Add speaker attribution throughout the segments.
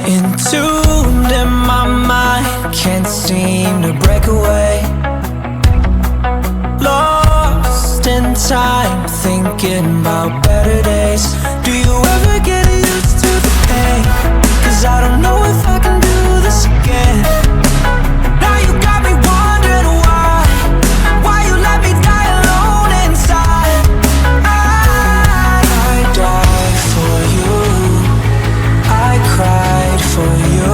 Speaker 1: Entombed in my mind, can't seem to break away. Lost in time, thinking about better days. Do you ever get used to the pain? 'Cause I don't know if I can do this again. Now you got me wondering why you let me die alone inside. I died for you, I cried for you,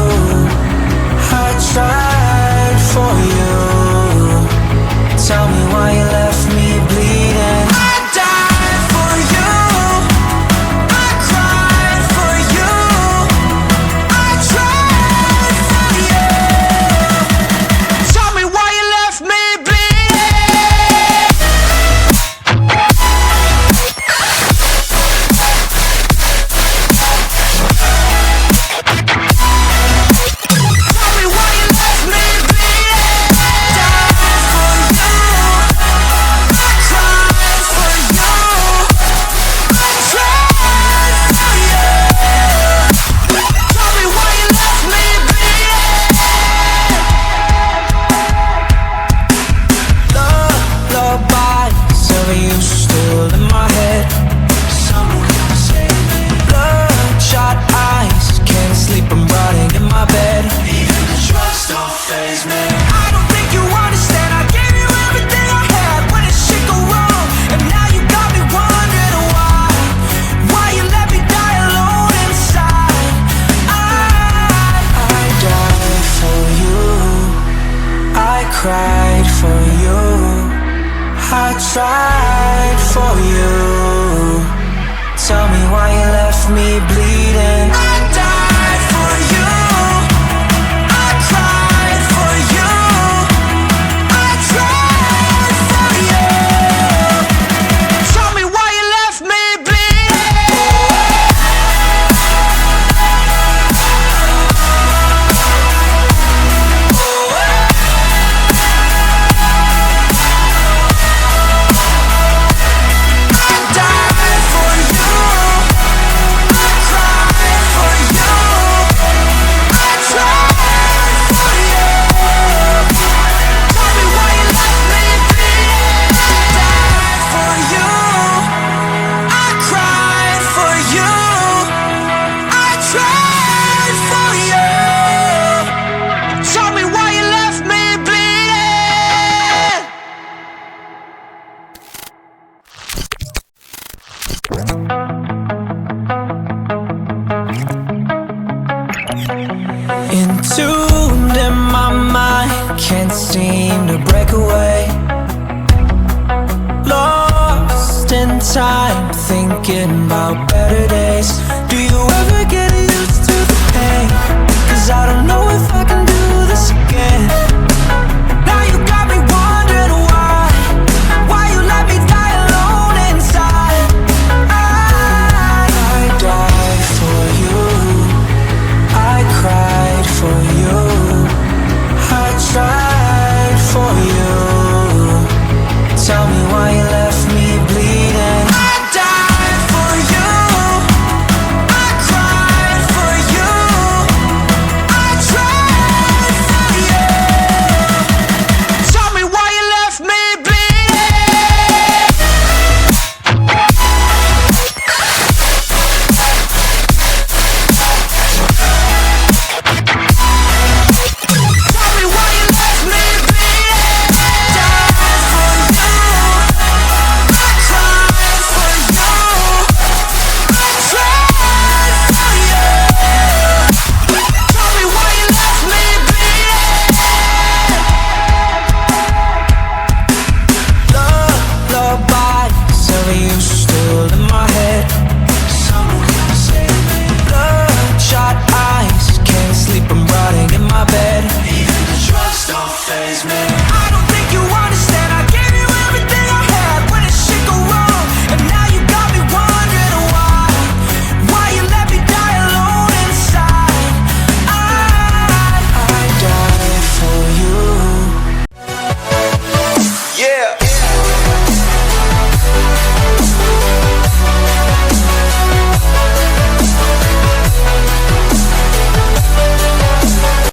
Speaker 1: I tried for you. Tell me why you left me bleeding. I died for you, I cried for you, I tried for you. Tell me why you left me bleeding. Tell me why you left me bleeding. Died for you, I cried for you, I tried for you. Tell me why you left me bleeding. Lullabies of you still in my head. Someone save me. Bloodshot eyes, can't sleep, I'm rotting in my bed. Even the drugs don't faze me. I don't think you understand. I gave you everything I had when it shit go wrong, and now you got me wondering why you let me die alone inside. I died for you, I cried for you, I tried for you. Tell me why you left me bleeding. I died for you, I cried for you, I tried for you. Tell me why you left me bleeding. I died for you, I cried for you, I tried for you. Tell me why you left me bleeding. I died for you, I cried for you, I tried for you. Tell me why you left me bleeding. Entombed in my mind, can't seem to break away. Lost in time, thinking about better days. Do you ever get used to the pain? 'Cause I don't